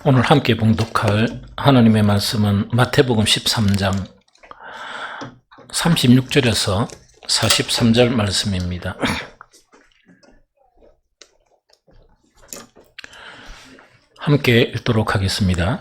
오늘 함께 봉독할 하나님의 말씀은 마태복음 13장 36절에서 43절 말씀입니다. 함께 읽도록 하겠습니다.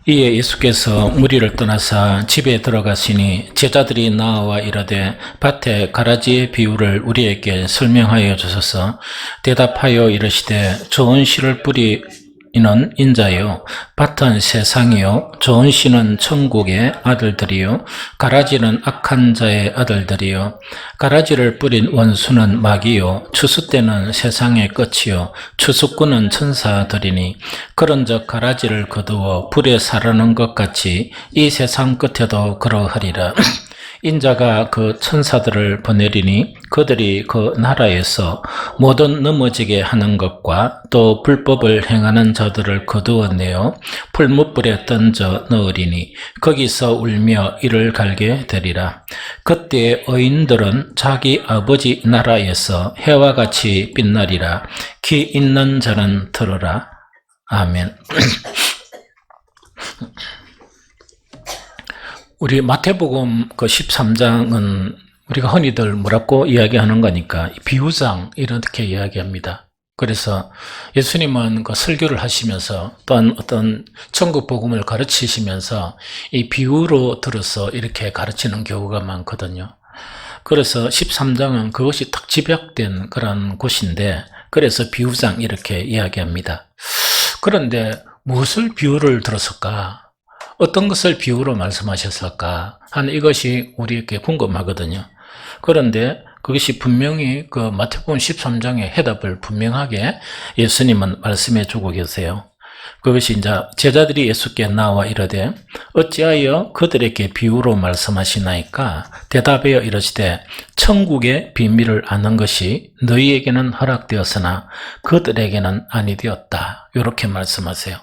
이에 예수께서 무리를 떠나사 집에 들어가시니 제자들이 나와 이르되 밭에 가라지의 비유를 우리에게 설명하여 주소서. 대답하여 이르시되 좋은 씨를 뿌리는 인자요, 밭은 세상이요, 좋은 씨는 천국의 아들들이요, 가라지는 악한 자의 아들들이요. 가라지를 뿌린 원수는 마귀요, 추수 때는 세상의 끝이요, 추수꾼은 천사들이니 그런즉 가라지를 거두어 불에 사르는 것 같이 이 세상 끝에도 그러하리라. 인자가 그 천사들을 보내리니 그들이 그 나라에서 모든 넘어지게 하는 것과 또 불법을 행하는 자들을 거두어내어 풀무불에 던져 넣으리니 거기서 울며 이를 갈게 되리라. 그때 의인들은 자기 아버지 나라에서 해와 같이 빛나리라. 귀 있는 자는 들으라. 아멘. 우리 마태복음 그 13장은 우리가 흔히들 뭐라고 이야기하는 거니까 비유장 이렇게 이야기합니다. 그래서 예수님은 그 설교를 하시면서 또한 어떤 천국 복음을 가르치시면서 이 비유로 들어서 이렇게 가르치는 경우가 많거든요. 그래서 13장은 그것이 딱 집약된 그런 곳인데, 그래서 비유장 이렇게 이야기합니다. 그런데 무엇을 비유를 들었을까? 어떤 것을 비유로 말씀하셨을까 하는 이것이 우리에게 궁금하거든요. 그런데 그것이 분명히 그 마태복음 13장의 해답을 분명하게 예수님은 말씀해 주고 계세요. 그것이 이제 제자들이 예수께 나와 이르되 어찌하여 그들에게 비유로 말씀하시나이까? 대답하여 이르시되 천국의 비밀을 아는 것이 너희에게는 허락되었으나 그들에게는 아니 되었다. 이렇게 말씀하세요.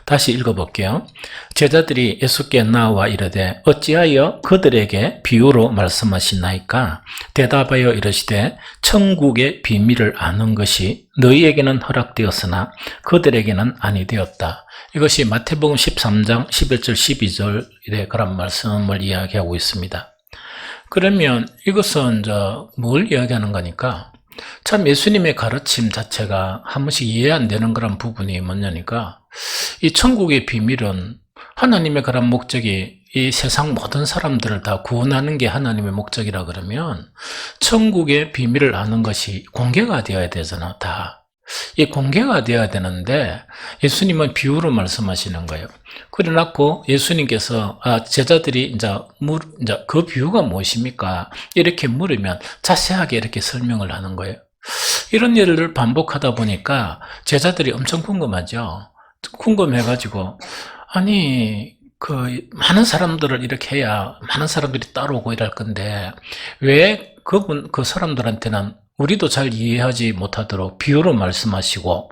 다시 읽어볼게요. 제자들이 예수께 나와 이르되 어찌하여 그들에게 비유로 말씀하시나이까? 대답하여 이르시되 천국의 비밀을 아는 것이 너희에게는 허락되었으나 그들에게는 아니 되었다. 이것이 마태복음 13장 11절 12절의 그런 말씀을 이야기하고 있습니다. 그러면 이것은 뭘 이야기하는 거니까? 참 예수님의 가르침 자체가 한 번씩 이해 안 되는 그런 부분이 뭐냐니까, 이 천국의 비밀은 하나님의 그런 목적이 이 세상 모든 사람들을 다 구원하는 게 하나님의 목적이라 그러면 천국의 비밀을 아는 것이 공개가 되어야 되잖아. 다. 이 공개가 되어야 되는데 예수님은 비유로 말씀하시는 거예요. 그래놓고 예수님께서 제자들이 이제 그 비유가 무엇입니까? 이렇게 물으면 자세하게 이렇게 설명을 하는 거예요. 이런 일을 반복하다 보니까 제자들이 엄청 궁금하죠. 궁금해가지고 아니 많은 사람들을 이렇게 해야 많은 사람들이 따라오고 이럴 건데 왜 그 사람들한테는 우리도 잘 이해하지 못하도록 비유로 말씀하시고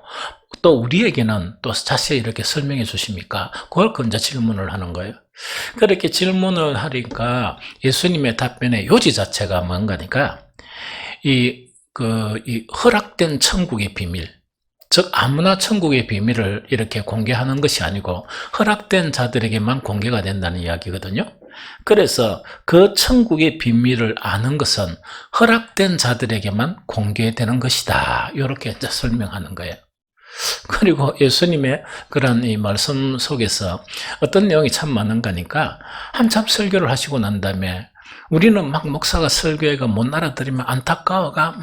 또 우리에게는 또 자세히 이렇게 설명해 주십니까? 그걸 이제 질문을 하는 거예요. 그렇게 질문을 하니까 예수님의 답변의 요지 자체가 뭔가니까 이 허락된 천국의 비밀, 즉 아무나 천국의 비밀을 이렇게 공개하는 것이 아니고 허락된 자들에게만 공개가 된다는 이야기거든요. 그래서 그 천국의 비밀을 아는 것은 허락된 자들에게만 공개되는 것이다. 이렇게 이제 설명하는 거예요. 그리고 예수님의 그런 이 말씀 속에서 어떤 내용이 참 많은가니까 한참 설교를 하시고 난 다음에 우리는 막 목사가 설교회가 못 알아들으면 안타까워가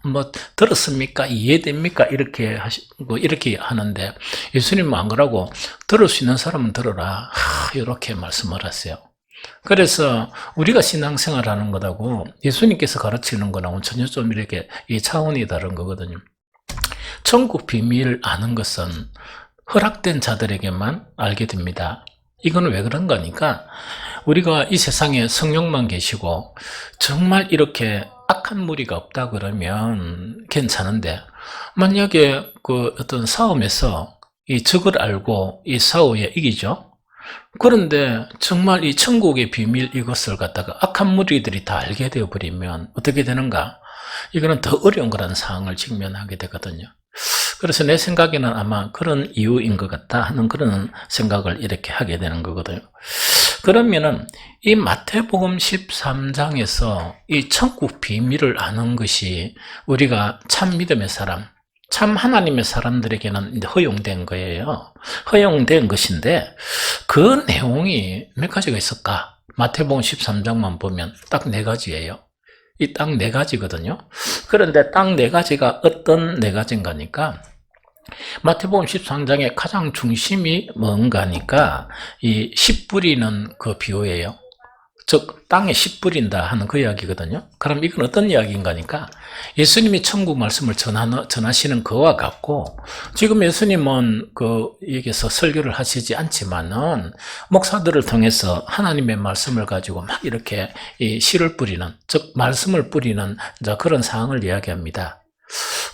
막 들었습니까? 이해됩니까? 이렇게 하시고, 이렇게 하는데, 예수님은 안 그러고, 들을 수 있는 사람은 들어라. 이렇게 말씀을 하세요. 그래서, 우리가 신앙생활 하는 것하고, 예수님께서 가르치는 거하고 전혀 좀 이렇게, 이 차원이 다른 거거든요. 천국 비밀을 아는 것은 허락된 자들에게만 알게 됩니다. 이건 왜 그런 거니까, 우리가 이 세상에 성령만 계시고, 정말 이렇게 악한 무리가 없다 그러면 괜찮은데, 만약에 어떤 싸움에서 이 적을 알고 이 싸우에 이기죠? 그런데 정말 이 천국의 비밀 이것을 갖다가 악한 무리들이 다 알게 되어버리면 어떻게 되는가? 이거는 더 어려운 그런 상황을 직면하게 되거든요. 그래서 내 생각에는 아마 그런 이유인 것 같다 하는 그런 생각을 이렇게 하게 되는 거거든요. 그러면은 이 마태복음 13장에서 이 천국 비밀을 아는 것이 우리가 참 믿음의 사람, 참 하나님의 사람들에게는 이제 허용된 거예요. 허용된 것인데 그 내용이 몇 가지가 있을까? 마태복음 13장만 보면 딱 4가지예요. 이 딱 4가지거든요. 그런데 딱 4가지가 어떤 4가지인가니까 마태복음 13장의 가장 중심이 뭔가니까 이 씨 뿌리는 그 비유예요. 즉 땅에 씨 뿌린다 하는 그 이야기거든요. 그럼 이건 어떤 이야기인가니까 예수님이 천국 말씀을 전하시는 그와 같고, 지금 예수님은 여기서 설교를 하시지 않지만은 목사들을 통해서 하나님의 말씀을 가지고 막 이렇게 이 씨를 뿌리는, 즉 말씀을 뿌리는 그런 상황을 이야기합니다.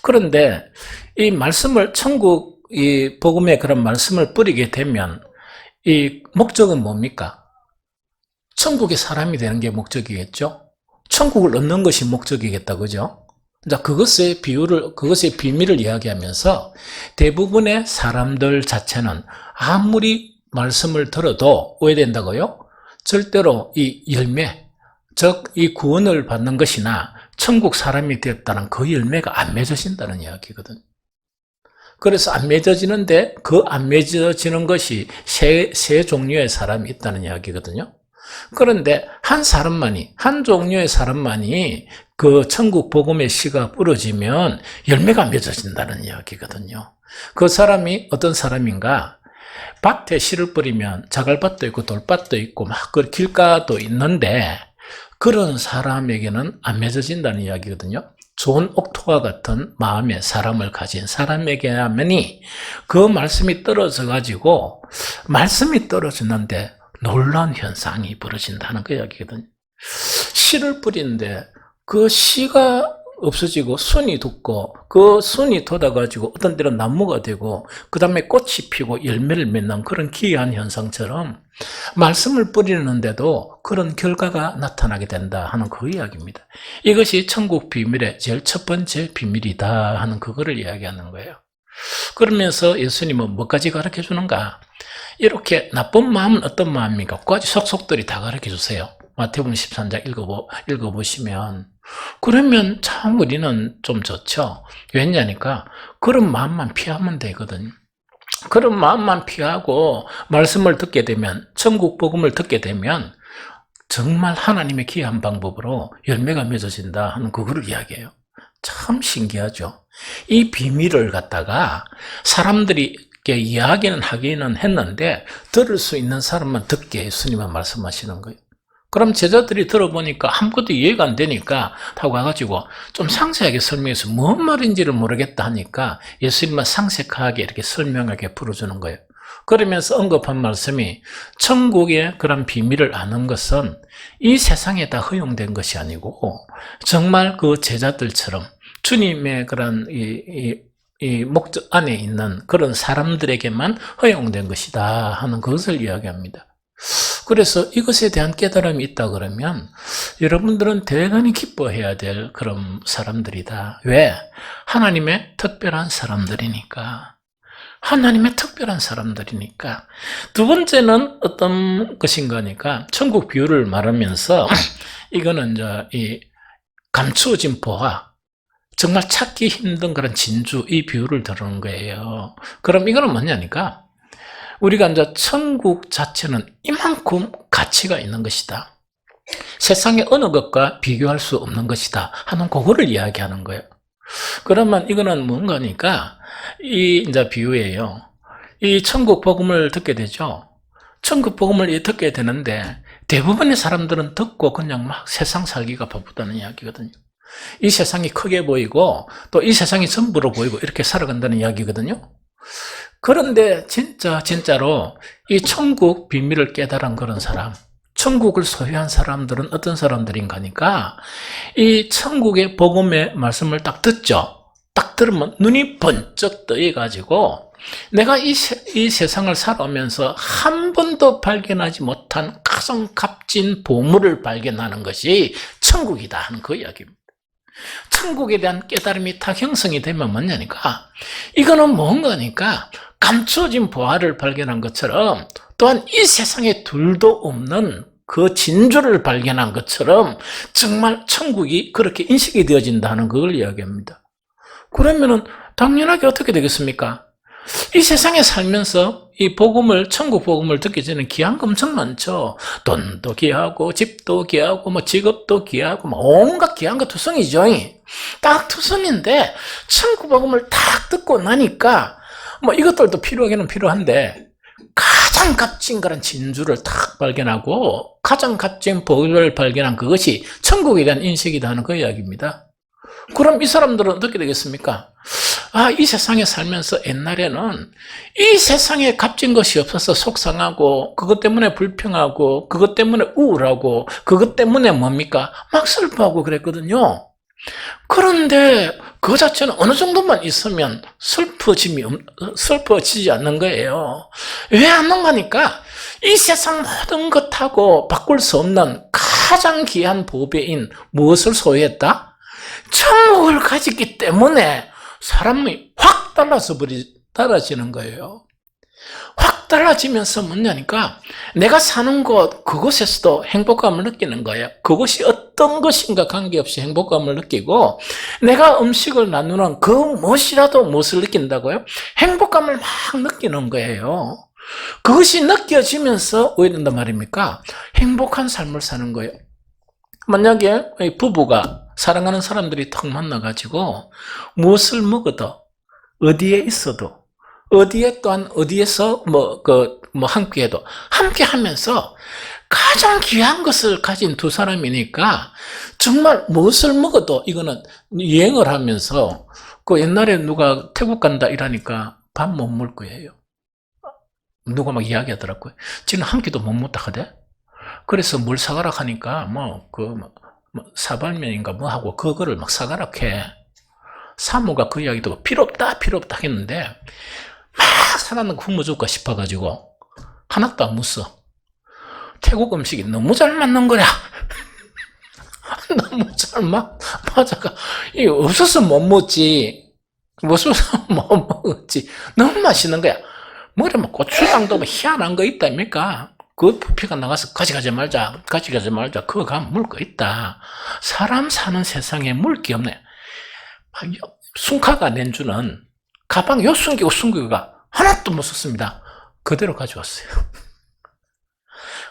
그런데 이 말씀을, 천국 이 복음의 그런 말씀을 뿌리게 되면 이 목적은 뭡니까? 천국의 사람이 되는 게 목적이겠죠? 천국을 얻는 것이 목적이겠다, 그죠? 자, 그것의 비밀을 이야기하면서 대부분의 사람들 자체는 아무리 말씀을 들어도 오해된다고요? 절대로 이 열매, 즉, 이 구원을 받는 것이나 천국 사람이 되었다는 그 열매가 안 맺어진다는 이야기거든요. 그래서 안 맺어지는데 그 안 맺어지는 것이 세 종류의 사람이 있다는 이야기거든요. 그런데 한 종류의 사람만이 그 천국 복음의 씨가 뿌려지면 열매가 맺어진다는 이야기거든요. 그 사람이 어떤 사람인가? 밭에 씨를 뿌리면 자갈밭도 있고 돌밭도 있고 막 그 길가도 있는데 그런 사람에게는 안 맺어진다는 이야기거든요. 좋은 옥토와 같은 마음의 사람을 가진 사람에게만이 그 말씀이 떨어져가지고, 말씀이 떨어지는데 놀라운 현상이 벌어진다는 그 이야기거든요. 씨를 뿌리는데 그 씨가 없어지고 순이 돋고, 그 순이 돋아가지고 어떤 때는 나무가 되고 그 다음에 꽃이 피고 열매를 맺는 그런 기이한 현상처럼 말씀을 뿌리는데도 그런 결과가 나타나게 된다 하는 그 이야기입니다. 이것이 천국 비밀의 제일 첫 번째 비밀이다 하는 그거를 이야기하는 거예요. 그러면서 예수님은 뭐까지 가르쳐 주는가? 이렇게 나쁜 마음은 어떤 마음입니까? 그까지 속속들이 다 가르쳐 주세요. 마태복음 13장 읽어보시면. 그러면 참 우리는 좀 좋죠. 왜냐니까 그런 마음만 피하면 되거든요. 그런 마음만 피하고 말씀을 듣게 되면, 천국 복음을 듣게 되면 정말 하나님의 기이한 방법으로 열매가 맺어진다 하는 그거를 이야기해요. 참 신기하죠. 이 비밀을 갖다가 사람들이 이야기는 하기는 했는데 들을 수 있는 사람만 듣게 예수님은 말씀하시는 거예요. 그럼 제자들이 들어보니까 아무것도 이해가 안 되니까 다 와가지고 좀 상세하게 설명해서 뭔 말인지를 모르겠다 하니까 예수님은 상세하게 이렇게 설명하게 풀어주는 거예요. 그러면서 언급한 말씀이 천국의 그런 비밀을 아는 것은 이 세상에 다 허용된 것이 아니고 정말 그 제자들처럼 주님의 그런 이 목적 안에 있는 그런 사람들에게만 허용된 것이다 하는 것을 이야기합니다. 그래서 이것에 대한 깨달음이 있다 그러면 여러분들은 대단히 기뻐해야 될 그런 사람들이다. 왜? 하나님의 특별한 사람들이니까. 하나님의 특별한 사람들이니까. 두 번째는 어떤 것인가니까 천국 비유를 말하면서 이거는 이제 이 감추어진 보화, 정말 찾기 힘든 그런 진주, 이 비유를 들은 거예요. 그럼 이거는 뭐냐니까 우리가 이제 천국 자체는 이만큼 가치가 있는 것이다. 세상의 어느 것과 비교할 수 없는 것이다 하는 그거를 이야기하는 거예요. 그러면 이거는 뭔가니까 이 이제 비유예요. 이 천국 복음을 듣게 되죠. 천국 복음을 듣게 되는데 대부분의 사람들은 듣고 그냥 막 세상 살기가 바쁘다는 이야기거든요. 이 세상이 크게 보이고 또 이 세상이 전부로 보이고 이렇게 살아간다는 이야기거든요. 그런데 진짜로 이 천국 비밀을 깨달은 그런 사람, 천국을 소유한 사람들은 어떤 사람들인가니까 이 천국의 복음의 말씀을 딱 듣죠. 딱 들으면 눈이 번쩍 뜨여가지고 내가 이 세상을 살아오면서 한 번도 발견하지 못한 가장 값진 보물을 발견하는 것이 천국이다 하는 그 이야기입니다. 천국에 대한 깨달음이 다 형성이 되면 뭐냐니까, 이거는 뭔가니까 감춰진 보화를 발견한 것처럼, 또한 이 세상에 둘도 없는 그 진주를 발견한 것처럼 정말 천국이 그렇게 인식이 되어진다는 걸 이야기합니다. 그러면은 당연하게 어떻게 되겠습니까? 이 세상에 살면서 이 복음을, 천국 복음을 듣기 전에 귀한 거 엄청 많죠. 돈도 귀하고, 집도 귀하고, 뭐 직업도 귀하고, 뭐 온갖 귀한 거 투성이죠. 딱 투성인데, 천국 복음을 딱 듣고 나니까, 뭐 이것들도 필요하기는 필요한데, 가장 값진 그런 진주를 딱 발견하고, 가장 값진 복을 발견한 그것이 천국에 대한 인식이다 하는 그 이야기입니다. 그럼 이 사람들은 어떻게 되겠습니까? 아, 이 세상에 살면서 옛날에는 이 세상에 값진 것이 없어서 속상하고, 그것 때문에 불평하고, 그것 때문에 우울하고, 그것 때문에 뭡니까? 막 슬퍼하고 그랬거든요. 그런데 그 자체는 어느 정도만 있으면 슬퍼지지 않는 거예요. 왜 않는 거니까 이 세상 모든 것하고 바꿀 수 없는 가장 귀한 보배인 무엇을 소유했다? 천국을 가졌기 때문에 사람이 확 달라지는 거예요. 확 달라지면서 뭐냐니까 내가 사는 곳, 그곳에서도 행복감을 느끼는 거예요. 그것이 어떤 것인가 관계없이 행복감을 느끼고, 내가 음식을 나누는 그 무엇을 느낀다고요? 행복감을 막 느끼는 거예요. 그것이 느껴지면서 왜 된단 말입니까? 행복한 삶을 사는 거예요. 만약에 부부가, 사랑하는 사람들이 턱 만나가지고 무엇을 먹어도, 어디에 있어도, 어디에 또한 어디에서 함께해도, 함께 하면서 가장 귀한 것을 가진 두 사람이니까 정말 무엇을 먹어도, 이거는 여행을 하면서 그 옛날에 누가 태국 간다 이러니까 밥 못 먹을 거예요. 누가 막 이야기하더라고요. 지금 한 끼도 못 먹다 하대. 그래서 뭘 사가라 하니까 사발면인가 뭐 하고 그거를 막 사가라 해. 사모가 그 이야기 듣고 필요 없다 했는데 막 사람은 굶어 줄까 싶어가지고 하나도 안 묻어. 태국 음식이 너무 잘 맞는 거야. 너무 잘 맞아가. 이게 없어서 못 먹지. 없어서 못 먹었지. 너무 맛있는 거야. 뭐래, 고추장도 희한한 거 있다니까. 그 부피가 나가서 가져가지 말자. 그거 가면 물 거 있다. 사람 사는 세상에 물 게 없네. 순카가 낸 주는 가방 요 숨기고가 하나도 못 썼습니다. 그대로 가져왔어요.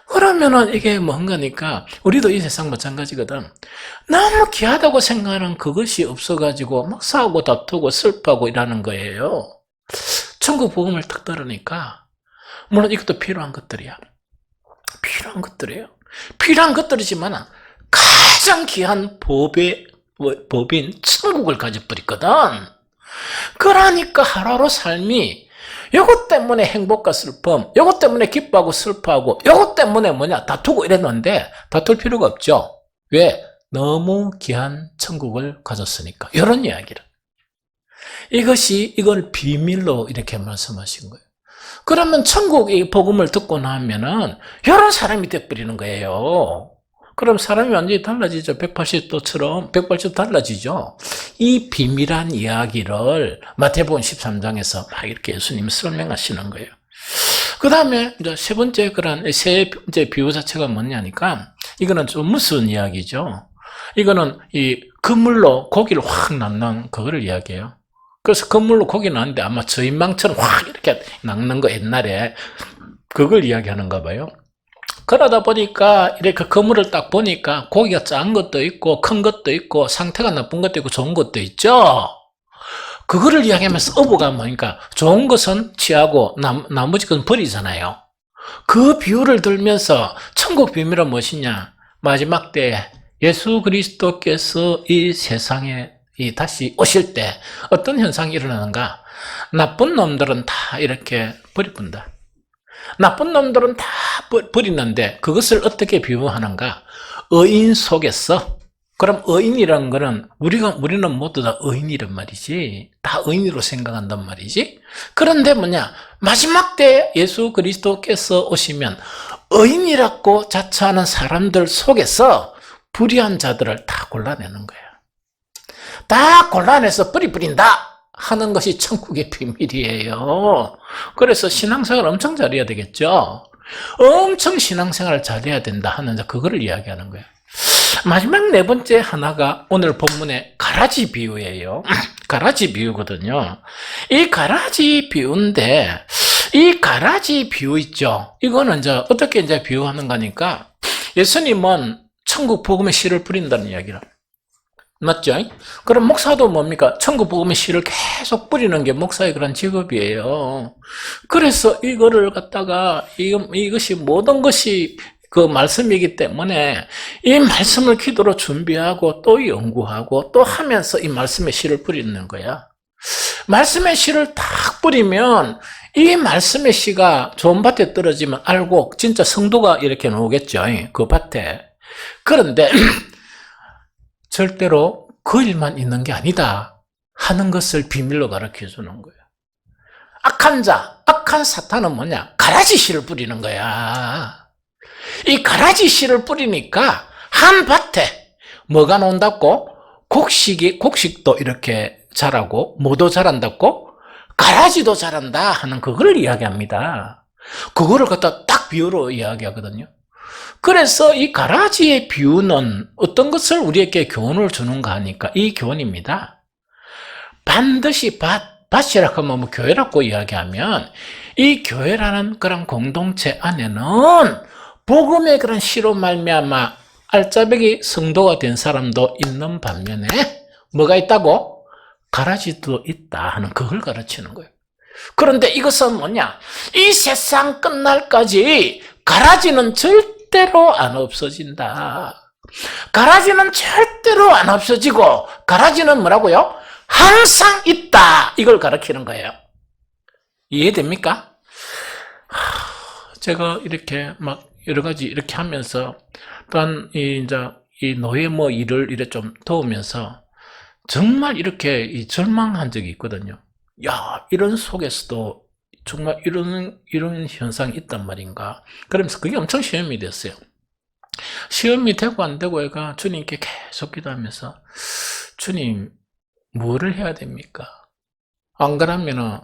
그러면은 이게 뭔가니까 우리도 이 세상 마찬가지거든. 너무 귀하다고 생각하는 그것이 없어가지고 막 싸우고 다투고 슬퍼하고 이러는 거예요. 천국 복음을 딱 들으니까 물론 이것도 필요한 것들이에요. 필요한 것들이지만 가장 귀한 법인 천국을 가져버렸거든. 그러니까 하루하루 삶이 요것 때문에 행복과 슬픔, 요것 때문에 기뻐하고 슬퍼하고, 요것 때문에 다투고 이랬는데 다툴 필요가 없죠. 왜? 너무 귀한 천국을 가졌으니까. 이런 이야기를. 이걸 비밀로 이렇게 말씀하신 거예요. 그러면 천국의 복음을 듣고 나면은 이런 사람이 돼버리는 거예요. 그럼 사람이 완전히 달라지죠. 180도처럼 180도 달라지죠. 이 비밀한 이야기를 마태복음 13장에서 막 이렇게 예수님이 설명하시는 거예요. 그 다음에 이제 세 번째 비유 자체가 뭐냐니까 이거는 좀 무서운 이야기죠. 이거는 이 그물로 고기를 확 낚는 그거를 이야기해요. 그래서 그물로 고기 낚는데 아마 저인망처럼 확 이렇게 낚는 거 옛날에 그걸 이야기하는가 봐요. 그러다 보니까 이렇게 그물을 딱 보니까 고기가 작은 것도 있고 큰 것도 있고 상태가 나쁜 것도 있고 좋은 것도 있죠. 그거를 이야기하면서 어부가 뭐니까 좋은 것은 취하고 나머지 건 버리잖아요. 그 비유를 들면서 천국 비밀은 무엇이냐? 마지막 때 예수 그리스도께서 이 세상에 다시 오실 때 어떤 현상이 일어나는가? 나쁜 놈들은 다 이렇게 버려본다. 나쁜 놈들은 다 버리는데 그것을 어떻게 비유하는가? 의인 속에서. 그럼 의인이라는 거는 우리는 모두 다 의인이란 말이지. 다 의인으로 생각한단 말이지. 그런데 마지막 때 예수 그리스도께서 오시면 의인이라고 자처하는 사람들 속에서 불의한 자들을 다 골라내는 거야. 다 골라내서 뿌리 뿌린다 하는 것이 천국의 비밀이에요. 그래서 신앙생활 엄청 잘해야 되겠죠. 엄청 신앙생활 잘해야 된다 하는 그거를 이야기하는 거예요. 마지막 네 번째 하나가 오늘 본문의 가라지 비유예요. 가라지 비유거든요. 이 가라지 비유인데 이 가라지 비유 있죠. 이거는 이제 어떻게 이제 비유하는 거니까 예수님은 천국 복음의 씨를 뿌린다는 이야기라. 맞죠? 그럼 목사도 뭡니까? 천국 복음의 씨를 계속 뿌리는 게 목사의 그런 직업이에요. 그래서 이거를 갖다가 이것이 모든 것이 그 말씀이기 때문에 이 말씀을 기도로 준비하고 또 연구하고 또 하면서 이 말씀의 씨를 뿌리는 거야. 말씀의 씨를 딱 뿌리면 이 말씀의 씨가 좋은 밭에 떨어지면 알고 진짜 성도가 이렇게 나오겠죠. 그 밭에. 그런데 절대로 그 일만 있는 게 아니다 하는 것을 비밀로 가르쳐 주는 거예요. 악한 자, 악한 사탄은 뭐냐? 가라지 씨를 뿌리는 거야. 이 가라지 씨를 뿌리니까 한 밭에 뭐가 나온다고? 곡식도 이렇게 자라고 뭐도 자란다고? 가라지도 자란다 하는 그걸 이야기합니다. 그거를 갖다 딱 비유로 이야기하거든요. 그래서 이 가라지의 비유는 어떤 것을 우리에게 교훈을 주는가 하니까 이 교훈입니다. 반드시 밭이라고 하면 뭐 교회라고 이야기하면 이 교회라는 그런 공동체 안에는 복음의 그런 씨로 말미암아 알짜배기 성도가 된 사람도 있는 반면에 뭐가 있다고? 가라지도 있다 하는 그걸 가르치는 거예요. 그런데 이것은 뭐냐? 이 세상 끝날까지 가라지는 절대로 안 없어진다. 가라지는 절대로 안 없어지고 가라지는 뭐라고요? 항상 있다. 이걸 가르치는 거예요. 이해됩니까? 제가 이렇게 막 여러 가지 이렇게 하면서 또한 이 노예 일을 이렇게 좀 도우면서 정말 이렇게 절망한 적이 있거든요. 야, 이런 속에서도 정말 이런 현상이 있단 말인가. 그러면서 그게 엄청 시험이 됐어요. 시험이 되고 안 되고 애가 주님께 계속 기도하면서 주님, 뭐를 해야 됩니까? 안 그러면은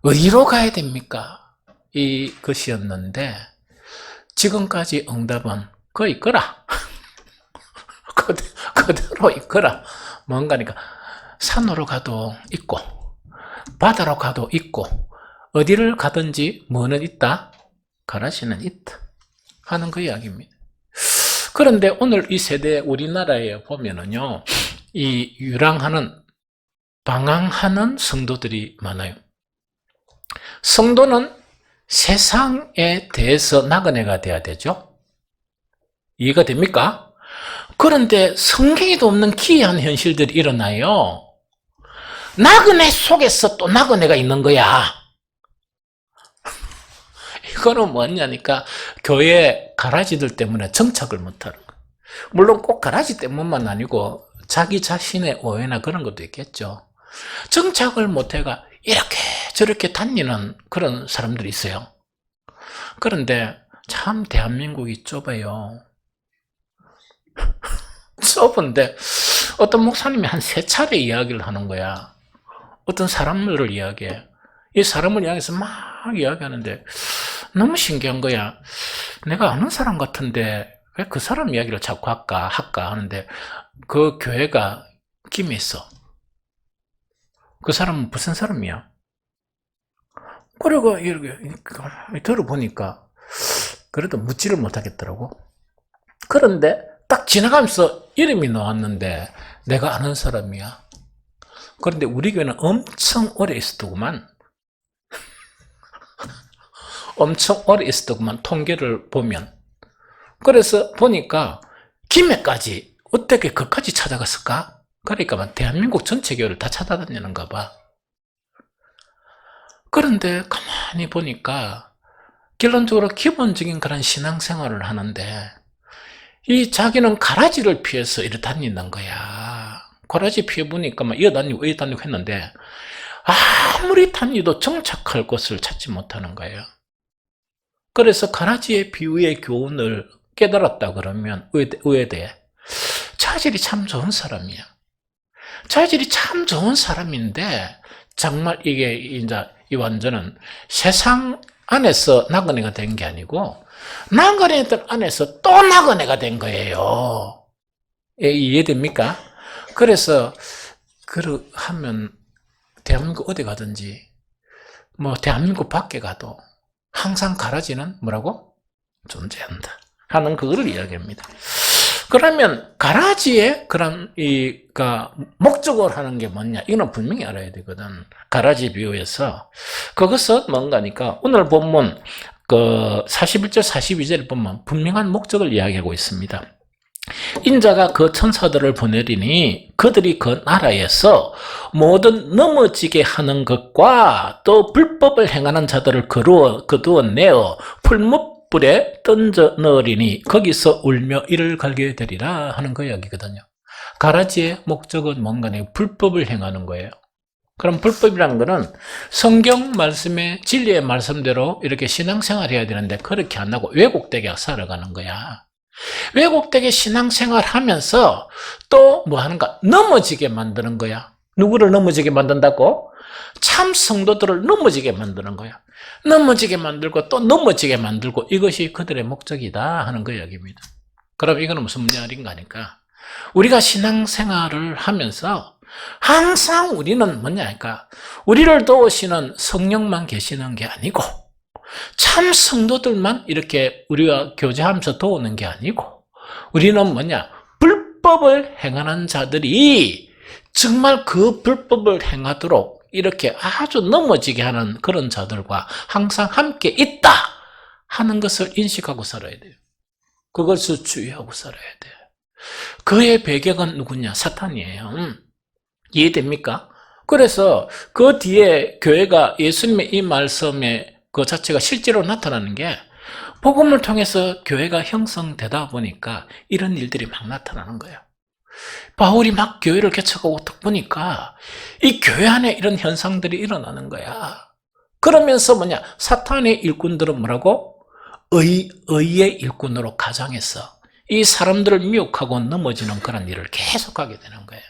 어디로 가야 됩니까? 이것이었는데 지금까지 응답은 그거 있거라. 그대로 있거라. 뭔가니까 산으로 가도 있고 바다로 가도 있고 어디를 가든지 뭐는 있다? 가라지는 있다 하는 그 이야기입니다. 그런데 오늘 이 세대 우리나라에 보면은요, 이 방황하는 성도들이 많아요. 성도는 세상에 대해서 나그네가 돼야 되죠. 이해가 됩니까? 그런데 성경에도 없는 기이한 현실들이 일어나요. 나그네 속에서 또 나그네가 있는 거야. 이거는 뭐냐니까 교회 가라지들 때문에 정착을 못하는 거예요. 물론 꼭 가라지 때문만 아니고 자기 자신의 오해나 그런 것도 있겠죠. 정착을 못해가 이렇게 저렇게 다니는 그런 사람들이 있어요. 그런데 참 대한민국이 좁아요. 좁은데 어떤 목사님이 한 3차례 이야기를 하는 거야. 어떤 사람을 이야기해. 이 사람을 이야기해서 막 이야기하는데 너무 신기한 거야. 내가 아는 사람 같은데 왜 그 사람 이야기를 자꾸 할까 하는데 그 교회가 김에 있어. 그 사람은 무슨 사람이야? 그리고 이렇게 들어보니까 그래도 묻지를 못하겠더라고. 그런데 딱 지나가면서 이름이 나왔는데 내가 아는 사람이야. 그런데 우리 교회는 엄청 오래 있었더구만. 엄청 오래 있었더구만, 통계를 보면. 그래서 보니까 김해까지 어떻게 그까지 찾아갔을까? 그러니까 대한민국 전체 교회를 다 찾아다니는가 봐. 그런데 가만히 보니까 결론적으로 기본적인 그런 신앙생활을 하는데 이 자기는 가라지를 피해서 이렇게 다니는 거야. 가라지 피해보니까 막 이어다니고 했는데 아무리 다니도 정착할 곳을 찾지 못하는 거예요. 그래서 가라지의 비유의 교훈을 깨달았다 그러면 의외대. 자질이 참 좋은 사람이야. 자질이 참 좋은 사람인데 정말 이게 이제 이 완전은 세상 안에서 나그네가 된 게 아니고 나그네들 안에서 또 나그네가 된 거예요. 이해됩니까? 그래서 하면 대한민국 어디 가든지 뭐 대한민국 밖에 가도 항상 가라지는 뭐라고? 존재한다 하는 그거를 이야기합니다. 그러면 가라지의 그런 목적을 하는 게 뭐냐? 이거는 분명히 알아야 되거든. 가라지 비유에서 그것은 뭔가니까 오늘 본문 41절 42절을 보면 분명한 목적을 이야기하고 있습니다. 인자가 그 천사들을 보내리니 그들이 그 나라에서 모든 넘어지게 하는 것과 또 불법을 행하는 자들을 거두어내어 풀무불에 던져 넣으리니 거기서 울며 이를 갈게 되리라 하는 그 이야기거든요. 가라지의 목적은 뭔가네, 불법을 행하는 거예요. 그럼 불법이라는 것은 성경 말씀의 진리의 말씀대로 이렇게 신앙생활 해야 되는데 그렇게 안 하고 왜곡되게 살아가는 거야. 왜곡되게 신앙생활 하면서 또 뭐 하는가? 넘어지게 만드는 거야. 누구를 넘어지게 만든다고? 참 성도들을 넘어지게 만드는 거야. 넘어지게 만들고 또 넘어지게 만들고 이것이 그들의 목적이다 하는 그 이야기입니다. 그럼 이거는 무슨 말인가 하니까 우리가 신앙생활을 하면서 항상 우리는 뭐냐 하니까 우리를 도우시는 성령만 계시는 게 아니고 참 성도들만 이렇게 우리가 교제하면서 도우는 게 아니고 우리는 뭐냐? 불법을 행하는 자들이 정말 그 불법을 행하도록 이렇게 아주 넘어지게 하는 그런 자들과 항상 함께 있다 하는 것을 인식하고 살아야 돼요. 그것을 주의하고 살아야 돼요. 그의 배경은 누구냐? 사탄이에요. 이해됩니까? 그래서 그 뒤에 교회가 예수님의 이 말씀에 그 자체가 실제로 나타나는 게 복음을 통해서 교회가 형성되다 보니까 이런 일들이 막 나타나는 거예요. 바울이 막 교회를 개척하고 딱 보니까 이 교회 안에 이런 현상들이 일어나는 거야. 그러면서 뭐냐? 사탄의 일꾼들은 뭐라고? 의의 일꾼으로 가장해서 이 사람들을 미혹하고 넘어지는 그런 일을 계속하게 되는 거예요.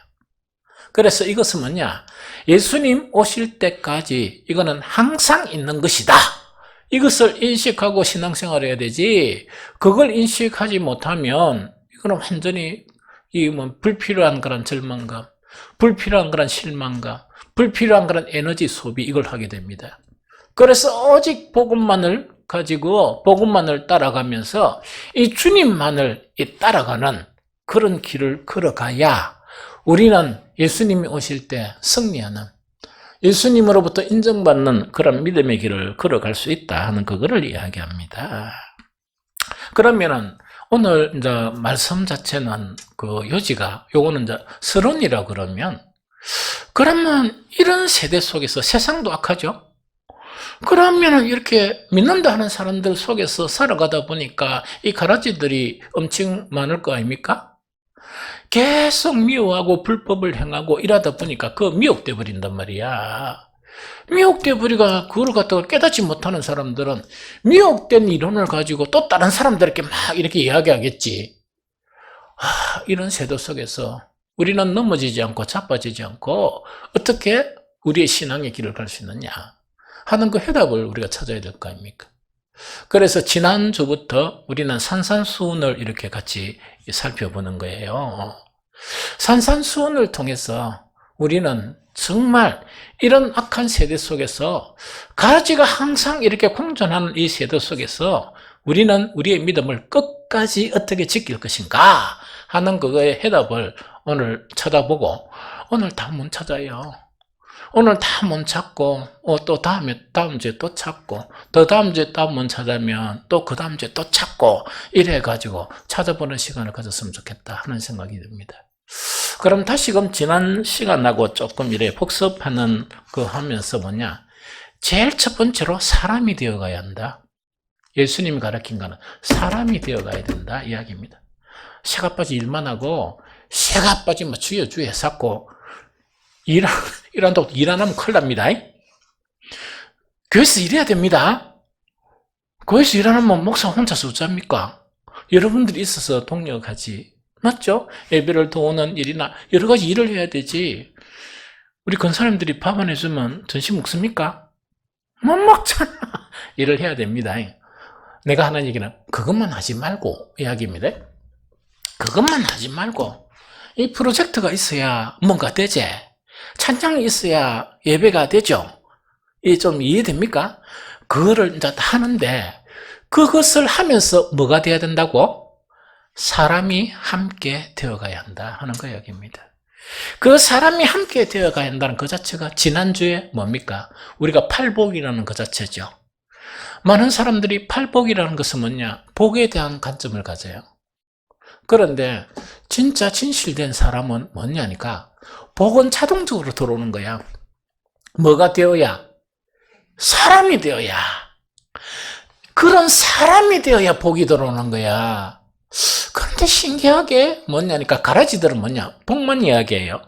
그래서 이것은 뭐냐? 예수님 오실 때까지 이거는 항상 있는 것이다. 이것을 인식하고 신앙생활을 해야 되지, 그걸 인식하지 못하면 이거는 완전히 불필요한 그런 절망감, 불필요한 그런 실망감, 불필요한 그런 에너지 소비, 이걸 하게 됩니다. 그래서 오직 복음만을 가지고 복음만을 따라가면서 이 주님만을 따라가는 그런 길을 걸어가야 우리는 예수님이 오실 때 승리하는, 예수님으로부터 인정받는 그런 믿음의 길을 걸어갈 수 있다 하는 그거를 이야기합니다. 그러면은 오늘 이제 말씀 자체는 그 요지가 요거는 이제 서론이라 그러면 이런 세대 속에서 세상도 악하죠. 그러면은 이렇게 믿는다 하는 사람들 속에서 살아가다 보니까 이 가라지들이 엄청 많을 거 아닙니까? 계속 미워하고 불법을 행하고 이러다 보니까 그 미혹돼 버린단 말이야. 미혹돼 버리가 그걸 갖다가 깨닫지 못하는 사람들은 미혹된 이론을 가지고 또 다른 사람들에게 막 이렇게 이야기하겠지. 이런 세도 속에서 우리는 넘어지지 않고 자빠지지 않고 어떻게 우리의 신앙의 길을 갈 수 있느냐 하는 그 해답을 우리가 찾아야 될 거 아닙니까? 그래서 지난주부터 우리는 산산수훈을 이렇게 같이 살펴보는 거예요. 산산수훈을 통해서 우리는 정말 이런 악한 세대 속에서 가지가 항상 이렇게 공존하는 이 세대 속에서 우리는 우리의 믿음을 끝까지 어떻게 지킬 것인가 하는 그거의 해답을 오늘 찾아보고, 오늘 다 못 찾아요. 오늘 다 못 찾고 또 다음 주에 또 찾고 더 다음 주에 또 못 찾으면 또 그 다음 주에 또 찾고 이래가지고 찾아보는 시간을 가졌으면 좋겠다 하는 생각이 듭니다. 그럼 다시금 지난 시간하고 조금 이래 복습하는 하면서 뭐냐? 제일 첫 번째로 사람이 되어가야 한다. 예수님이 가르친 거는 사람이 되어가야 된다 이야기입니다. 새가 빠지 일만 하고 새가 빠지 주여 쌓고 일 안 하면 큰일 납니다. 교회에서 일해야 됩니다. 교회에서 일 안 하면 목사 혼자서 어쩝니까? 여러분들이 있어서 동력하지 맞죠? 예배를 도우는 일이나 여러 가지 일을 해야 되지. 우리 건사님들이 밥 안 해주면 전심 먹습니까? 못 먹잖아. 일을 해야 됩니다. 내가 하는 얘기는 그것만 하지 말고 이야기입니다. 그것만 하지 말고 이 프로젝트가 있어야 뭔가 되지. 찬양이 있어야 예배가 되죠. 이게 좀 이해됩니까? 그거를 이제 하는데 그것을 하면서 뭐가 돼야 된다고? 사람이 함께 되어가야 한다 하는 거 이야기입니다. 그 사람이 함께 되어가야 한다는 그 자체가 지난주에 뭡니까? 우리가 팔복이라는 그 자체죠. 많은 사람들이 팔복이라는 것은 뭐냐? 복에 대한 관점을 가져요. 그런데 진짜 진실된 사람은 뭐냐니까 복은 자동적으로 들어오는 거야. 뭐가 되어야? 사람이 되어야. 그런 사람이 되어야 복이 들어오는 거야. 그런데 신기하게 뭐냐니까 가라지들은 뭐냐? 복만 이야기해요.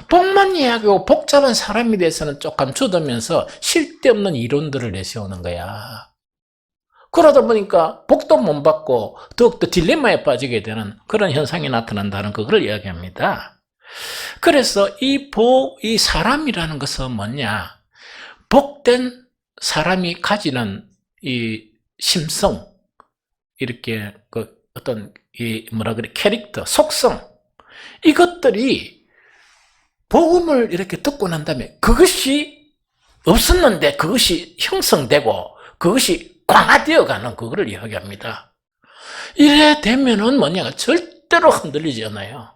복만 이야기하고 복잡한 사람에 대해서는 조금 주도면서 실데없는 이론들을 내세우는 거야. 그러다 보니까 복도 못 받고 더욱더 딜레마에 빠지게 되는 그런 현상이 나타난다는 그걸 이야기합니다. 그래서 이 사람이라는 것은 뭐냐? 복된 사람이 가지는 이 심성, 이렇게 어떤 캐릭터, 속성, 이것들이 복음을 이렇게 듣고 난 다음에 그것이 없었는데 그것이 형성되고 그것이 강화되어가는 그거를 이야기합니다. 이래 되면은 뭐냐? 절대로 흔들리지 않아요.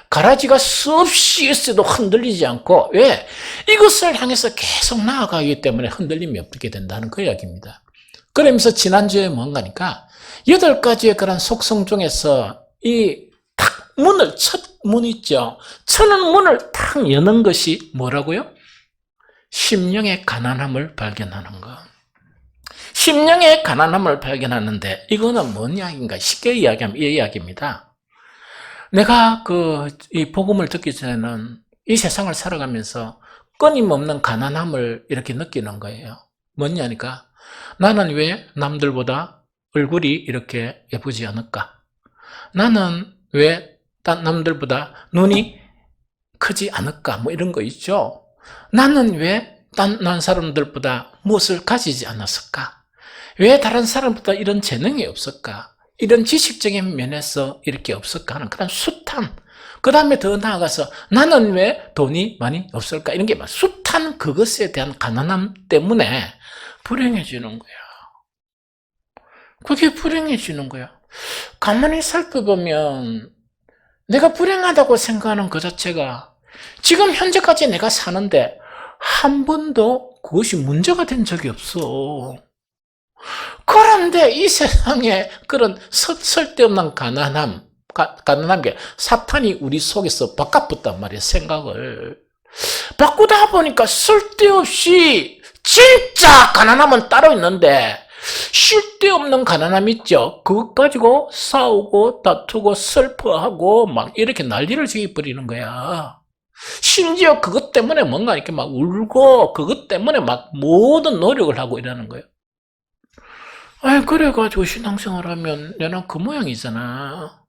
가라지가 수없이 있어도 흔들리지 않고, 왜? 이것을 향해서 계속 나아가기 때문에 흔들림이 없게 된다는 그 이야기입니다. 그러면서 지난주에 뭔가니까 8가지의 그런 속성 중에서 첫 문 있죠. 천은 문을 탁 여는 것이 뭐라고요? 심령의 가난함을 발견하는 것. 심령의 가난함을 발견하는데 이거는 뭔 이야기인가? 쉽게 이야기하면 이 이야기입니다. 내가 이 복음을 듣기 전에는 이 세상을 살아가면서 끊임없는 가난함을 이렇게 느끼는 거예요. 뭐냐니까 나는 왜 남들보다 얼굴이 이렇게 예쁘지 않을까? 나는 왜 남들보다 눈이 크지 않을까? 뭐 이런 거 있죠. 나는 왜 다른 사람들보다 무엇을 가지지 않았을까? 왜 다른 사람보다 이런 재능이 없을까? 이런 지식적인 면에서 이렇게 없을까 하는 그런 숱한, 그 다음에 더 나아가서 나는 왜 돈이 많이 없을까? 이런 게 막 숱한 그것에 대한 가난함 때문에 불행해지는 거야. 그게 불행해지는 거야. 가만히 살펴보면 내가 불행하다고 생각하는 그 자체가 지금 현재까지 내가 사는데 한 번도 그것이 문제가 된 적이 없어. 그런데 이 세상에 그런 쓸데없는 가난한 게 사탄이 우리 속에서 바꿔붙단 말이야, 생각을. 바꾸다 보니까 쓸데없이 진짜 가난함은 따로 있는데 쓸데없는 가난함 있죠. 그것 가지고 싸우고 다투고 슬퍼하고 막 이렇게 난리를 지어버리는 거야. 심지어 그것 때문에 뭔가 이렇게 막 울고 그것 때문에 막 모든 노력을 하고 이러는 거예요. 그래가지고 신앙생활 하면 내가 그 모양이잖아.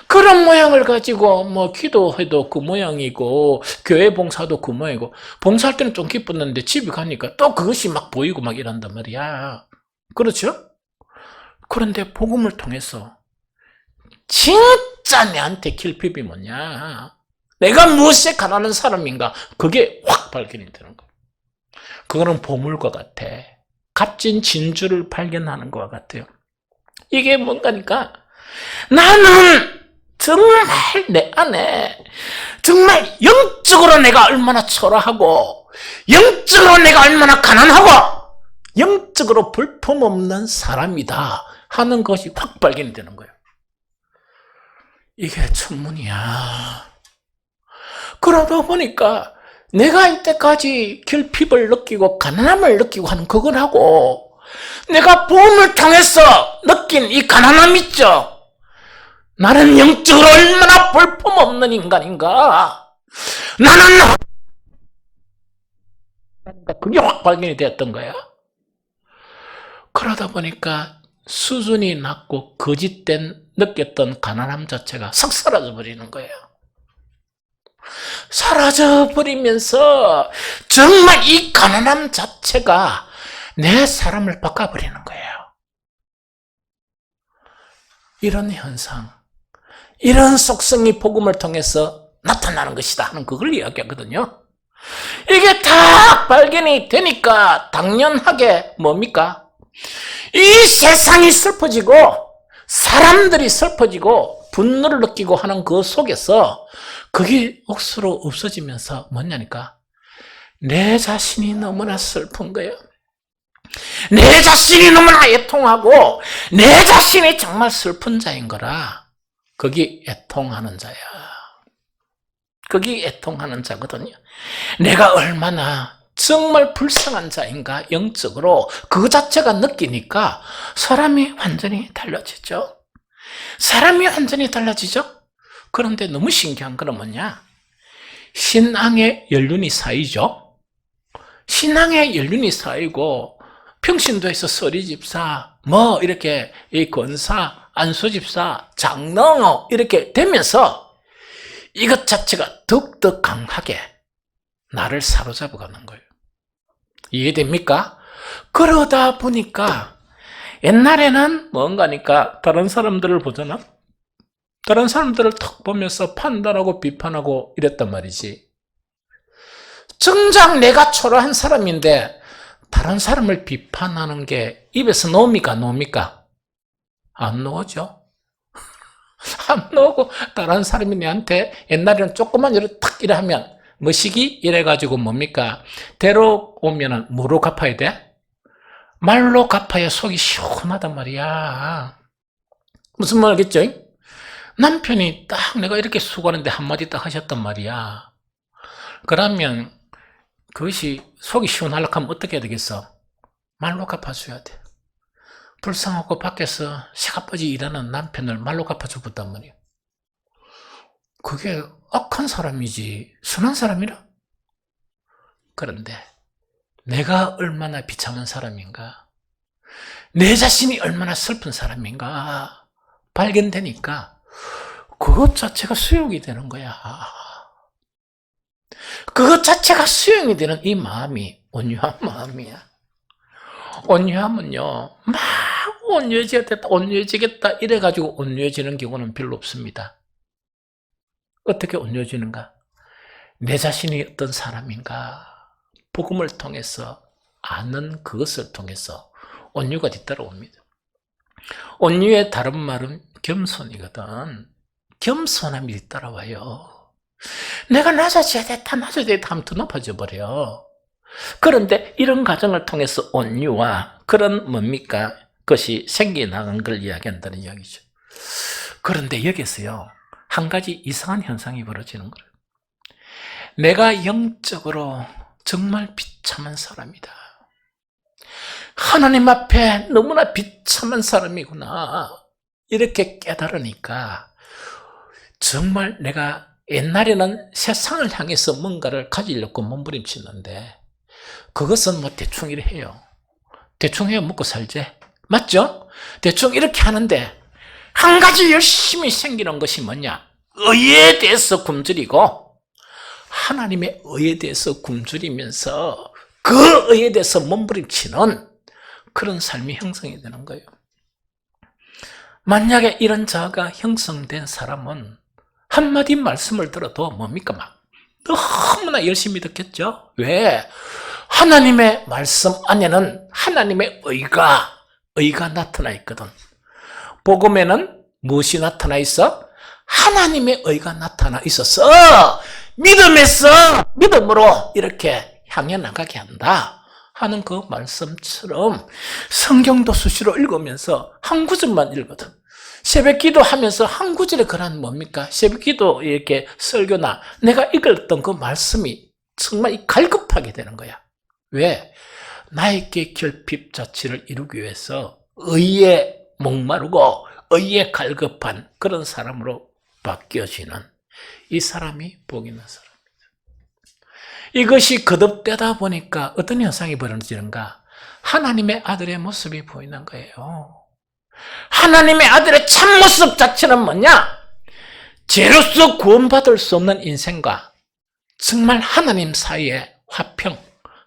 그런 모양을 가지고 뭐 기도해도 그 모양이고 교회 봉사도 그 모양이고, 봉사할 때는 좀 기뻤는데 집에 가니까 또 그것이 막 보이고 막 이런단 말이야. 그렇죠? 그런데 복음을 통해서 진짜 내한테 길핍이 뭐냐? 내가 무엇에 가난한 사람인가? 그게 확 발견이 되는 거야. 그거는 보물과 같아. 값진 진주를 발견하는 것과 같아요. 이게 뭔가니까 나는 정말 내 안에 정말 영적으로 내가 얼마나 초라하고 영적으로 내가 얼마나 가난하고 영적으로 볼품없는 사람이다 하는 것이 확 발견이 되는 거예요. 이게 천문이야. 그러다 보니까 내가 이때까지 결핍을 느끼고 가난함을 느끼고 하는 그거하고 내가 복음을 통해서 느낀 이 가난함 있죠. 나는 영적으로 얼마나 볼품없는 인간인가. 나는 그게 확 발견이 되었던 거야. 그러다 보니까 수준이 낮고 거짓된 느꼈던 가난함 자체가 싹 사라져 버리는 거예요. 사라져 버리면서 정말 이 가난함 자체가 내 사람을 바꿔버리는 거예요. 이런 현상, 이런 속성이 복음을 통해서 나타나는 것이다 하는 그걸 이야기하거든요. 이게 다 발견이 되니까 당연하게 뭡니까? 이 세상이 슬퍼지고 사람들이 슬퍼지고 분노를 느끼고 하는 그 속에서 그게 억수로 없어지면서 뭐냐니까? 내 자신이 너무나 슬픈 거예요. 내 자신이 너무나 애통하고 내 자신이 정말 슬픈 자인 거라. 거기 애통하는 자야. 거기 애통하는 자거든요. 내가 얼마나 정말 불쌍한 자인가 영적으로 그 자체가 느끼니까 사람이 완전히 달라지죠. 사람이 완전히 달라지죠. 그런데 너무 신기한 건 뭐냐? 신앙의 연륜이 쌓이죠. 신앙의 연륜이 쌓이고 평신도에서 서리집사, 뭐 이렇게 이 권사, 안수집사, 장롱 이렇게 되면서 이것 자체가 더욱더 강하게 나를 사로잡아가는 거예요. 이해됩니까? 그러다 보니까 옛날에는 뭔가니까 다른 사람들을 보잖아. 다른 사람들을 탁 보면서 판단하고 비판하고 이랬단 말이지. 정작 내가 초라한 사람인데 다른 사람을 비판하는 게 입에서 나옵니까? 나옵니까? 안 나오죠. 안 나오고 다른 사람이 내한테 옛날에는 조금만 이렇게 탁 이래 하면 뭐시기? 이래가지고 뭡니까? 데려오면은 뭐로 갚아야 돼? 말로 갚아야 속이 시원하단 말이야. 무슨 말 알겠죠? 남편이 딱 내가 이렇게 수고하는데 한마디 딱 하셨단 말이야. 그러면 그것이 속이 시원하려고 하면 어떻게 해야 되겠어? 말로 갚아줘야 돼. 불쌍하고 밖에서 새가빠지 일하는 남편을 말로 갚아주었단 말이야. 그게 악한 사람이지 선한 사람이라? 그런데 내가 얼마나 비참한 사람인가, 내 자신이 얼마나 슬픈 사람인가 발견되니까 그것 자체가 수용이 되는 거야. 그것 자체가 수용이 되는 이 마음이 온유한 마음이야. 온유하면요, 막 온유해지겠다, 온유해지겠다 이래가지고 온유해지는 경우는 별로 없습니다. 어떻게 온유해지는가? 내 자신이 어떤 사람인가 복음을 통해서 아는 그것을 통해서 온유가 뒤따라옵니다. 온유의 다른 말은 겸손이거든. 겸손함이 뒤따라와요. 내가 낮아져야 됐다, 낮아져야 됐다 하면 더 높아져 버려. 그런데 이런 과정을 통해서 온유와 그런 뭡니까? 것이 생겨나간 걸 이야기한다는 이야기죠. 그런데 여기서요, 한 가지 이상한 현상이 벌어지는 거예요. 내가 영적으로 정말 비참한 사람이다. 하나님 앞에 너무나 비참한 사람이구나. 이렇게 깨달으니까 정말 내가 옛날에는 세상을 향해서 뭔가를 가지려고 몸부림치는데 그것은 뭐 대충 이래 해요. 대충 해야 먹고 살지. 맞죠? 대충 이렇게 하는데 한 가지 열심히 생기는 것이 뭐냐? 의에 대해서 굶주리고 하나님의 의에 대해서 굶주리면서 그 의에 대해서 몸부림치는 그런 삶이 형성이 되는 거예요. 만약에 이런 자가 형성된 사람은 한마디 말씀을 들어도 뭡니까? 막 너무나 열심히 듣겠죠? 왜? 하나님의 말씀 안에는 하나님의 의가 나타나 있거든. 복음에는 무엇이 나타나 있어? 하나님의 의가 나타나 있어서 믿음으로 이렇게 향해 나가게 한다 하는 그 말씀처럼 성경도 수시로 읽으면서 한 구절만 읽거든. 새벽 기도하면서 한 구절에 그런 뭡니까? 새벽 기도 이렇게 설교나 내가 읽었던 그 말씀이 정말 갈급하게 되는 거야. 왜? 나에게 결핍 자체를 이루기 위해서 의에 목마르고 의에 갈급한 그런 사람으로 바뀌어지는 이 사람이 복 있는 사람입니다. 이것이 거듭되다 보니까 어떤 현상이 벌어지는가? 하나님의 아들의 모습이 보이는 거예요. 하나님의 아들의 참모습 자체는 뭐냐? 죄로서 구원받을 수 없는 인생과 정말 하나님 사이의 화평,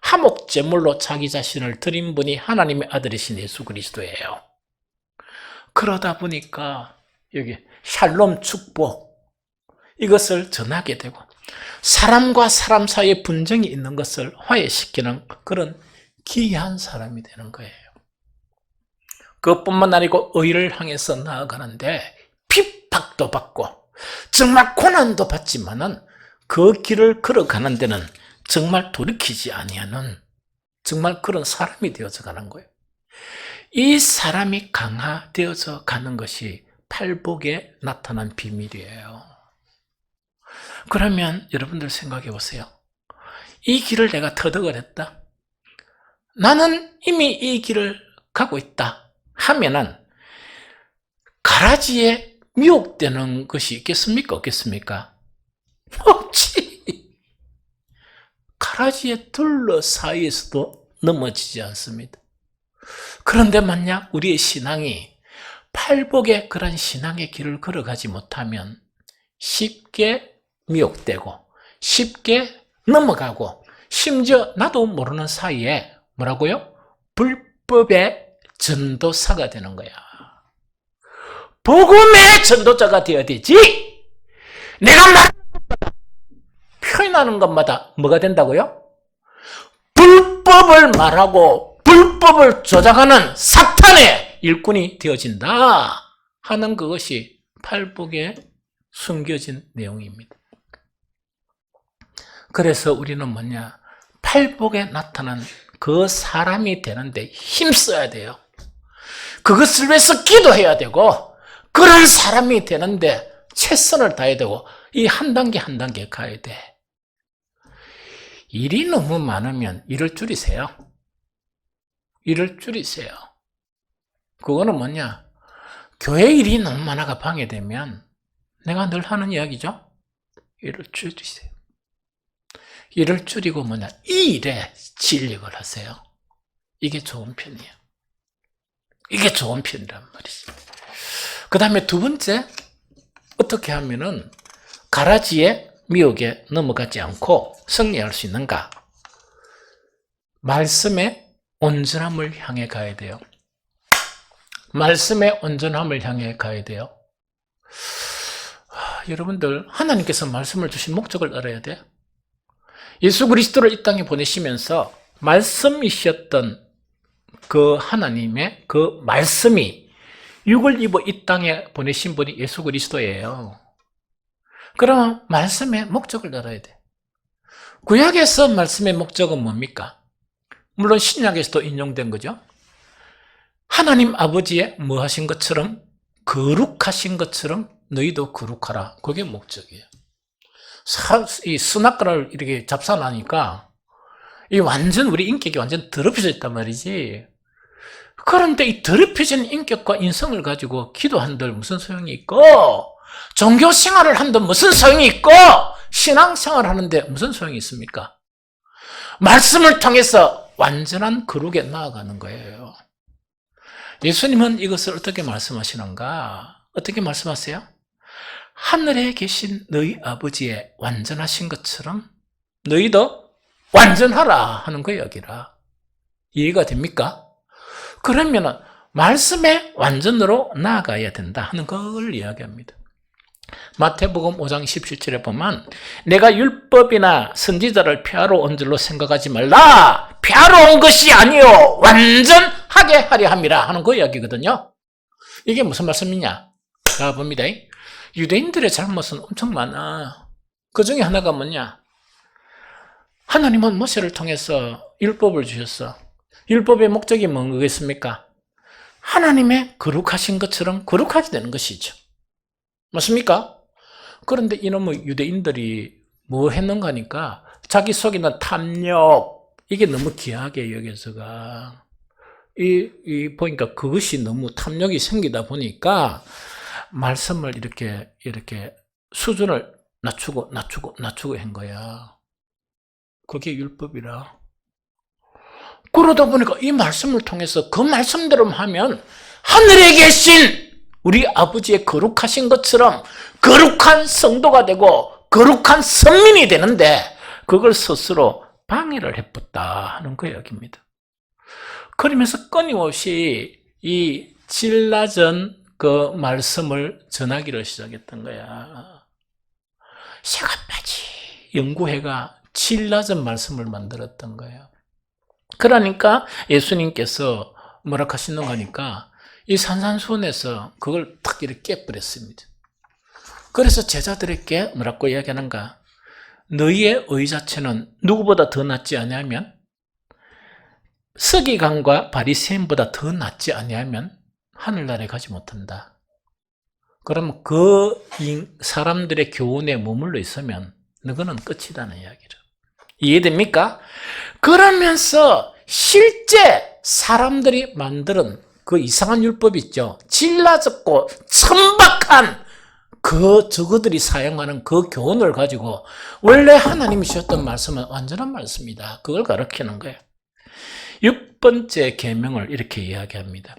화목제물로 자기 자신을 드린 분이 하나님의 아들이신 예수 그리스도예요. 그러다 보니까 여기 샬롬 축복, 이것을 전하게 되고 사람과 사람 사이에 분쟁이 있는 것을 화해시키는 그런 귀한 사람이 되는 거예요. 그것뿐만 아니고 의를 향해서 나아가는데 핍박도 받고 정말 고난도 받지만은 그 길을 걸어가는 데는 정말 돌이키지 아니하는 정말 그런 사람이 되어져 가는 거예요. 이 사람이 강화되어져 가는 것이 팔복에 나타난 비밀이에요. 그러면 여러분들 생각해 보세요. 이 길을 내가 터득을 했다. 나는 이미 이 길을 가고 있다 하면은 가라지에 미혹되는 것이 있겠습니까? 없겠습니까? 없지. 가라지의 둘러 사이에서도 넘어지지 않습니다. 그런데 만약 우리의 신앙이 팔복의 그런 신앙의 길을 걸어가지 못하면 쉽게 미혹되고 쉽게 넘어가고 심지어 나도 모르는 사이에 뭐라고요? 불법의 전도사가 되는 거야. 복음의 전도자가 되어야 되지. 내가 표현하는 것마다 뭐가 된다고요? 불법을 말하고 불법을 조작하는 사탄의 일꾼이 되어진다 하는 그것이 팔복에 숨겨진 내용입니다. 그래서 우리는 뭐냐? 팔복에 나타난 그 사람이 되는데 힘써야 돼요. 그것을 위해서 기도해야 되고 그런 사람이 되는데 최선을 다해야 되고 이 한 단계 한 단계 가야 돼. 일이 너무 많으면 일을 줄이세요. 일을 줄이세요. 그거는 뭐냐? 교회 일이 너무 많아가 방해되면 내가 늘 하는 이야기죠. 일을 줄이세요. 일을 줄이고 뭐냐? 이 일에 진력을 하세요. 이게 좋은 편이에요. 이게 좋은 편이란 말이지. 그 다음에 두 번째, 어떻게 하면은 가라지에 미혹에 넘어가지 않고 승리할 수 있는가? 말씀의 온전함을 향해 가야 돼요. 말씀의 온전함을 향해 가야 돼요. 여러분들, 하나님께서 말씀을 주신 목적을 알아야 돼. 예수 그리스도를 이 땅에 보내시면서 말씀이셨던 그 하나님의 그 말씀이 육을 입어 이 땅에 보내신 분이 예수 그리스도예요. 그러면 말씀의 목적을 알아야 돼. 구약에서 말씀의 목적은 뭡니까? 물론 신약에서도 인용된 거죠. 하나님 아버지의 뭐 하신 것처럼 거룩하신 것처럼 너희도 거룩하라. 그게 목적이에요. 이 스나크를 이렇게 잡산하니까 이 완전 우리 인격이 완전 더럽혀져 있단 말이지. 그런데 이 더럽혀진 인격과 인성을 가지고 기도한들 무슨 소용이 있고, 종교 생활을 한들 무슨 소용이 있고, 신앙 생활을 하는데 무슨 소용이 있습니까? 말씀을 통해서 완전한 거룩에 나아가는 거예요. 예수님은 이것을 어떻게 말씀하시는가? 어떻게 말씀하세요? 하늘에 계신 너희 아버지의 완전하신 것처럼 너희도 완전하라 하는 거예요, 여기라. 이해가 됩니까? 그러면 말씀의 완전으로 나아가야 된다 하는 걸 이야기합니다. 마태복음 5장 17절에 보면 내가 율법이나 선지자를 폐하러 온 줄로 생각하지 말라. 폐하러 온 것이 아니요 완전하게 하려 함이라 하는 그 이야기거든요. 이게 무슨 말씀이냐? 자, 봅니다. 유대인들의 잘못은 엄청 많아. 그 중에 하나가 뭐냐? 하나님은 모세를 통해서 율법을 주셨어. 율법의 목적이 뭐겠습니까? 하나님의 거룩하신 것처럼 거룩하게 되는 것이죠. 맞습니까? 그런데 이놈의 유대인들이 뭐 했는가 하니까 자기 속에 있는 탐욕, 이게 너무 귀하게 여겨서가 보니까 그것이 너무 탐욕이 생기다 보니까 말씀을 이렇게 수준을 낮추고 한 거야. 그게 율법이라. 그러다 보니까 이 말씀을 통해서 그 말씀대로 하면 하늘에 계신 우리 아버지의 거룩하신 것처럼 거룩한 성도가 되고 거룩한 선민이 되는데 그걸 스스로 방해를 해봤다 하는 그 이야기입니다. 그러면서 끊임없이 이 질 낮은 그 말씀을 전하기를 시작했던 거야. 새가빠지 연구회가 질 낮은 말씀을 만들었던 거예요. 그러니까 예수님께서 뭐라 하시는 거니까 이 산산수훈에서 그걸 탁 이렇게 깨버렸습니다. 그래서 제자들에게 뭐라고 이야기하는가? 너희의 의 자체는 누구보다 더 낫지 아니하면, 서기관과 바리새인보다 더 낫지 아니하면 하늘나라에 가지 못한다. 그러면 그 사람들의 교훈에 머물러 있으면 너는 끝이라는 이야기를. 이해됩니까? 그러면서 실제 사람들이 만드는 그 이상한 율법이 있죠. 질라졌고 천박한 저거들이 사용하는 그 교훈을 가지고 원래 하나님이 주셨던 말씀은 완전한 말씀이다. 그걸 가르치는 거예요. 6번째 계명을 이렇게 이야기합니다.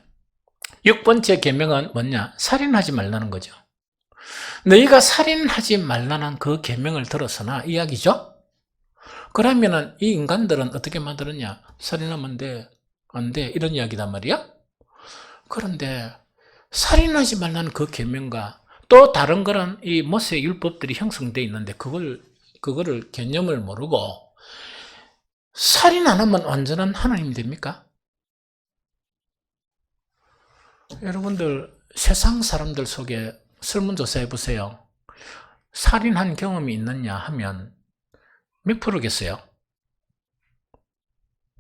6번째 계명은 뭐냐? 살인하지 말라는 거죠. 너희가 살인하지 말라는 그 계명을 들었으나 이야기죠. 그러면은 이 인간들은 어떻게 만들었냐? 살인하면 안 돼. 이런 이야기단 말이야. 그런데 살인하지 말라는 그 계명과 또 다른 거는 이 모세 율법들이 형성되어 있는데 그거를 개념을 모르고 살인 안 하면 완전한 하나님이 됩니까? 여러분들 세상 사람들 속에 설문조사 해보세요. 살인한 경험이 있느냐 하면 몇 프로겠어요?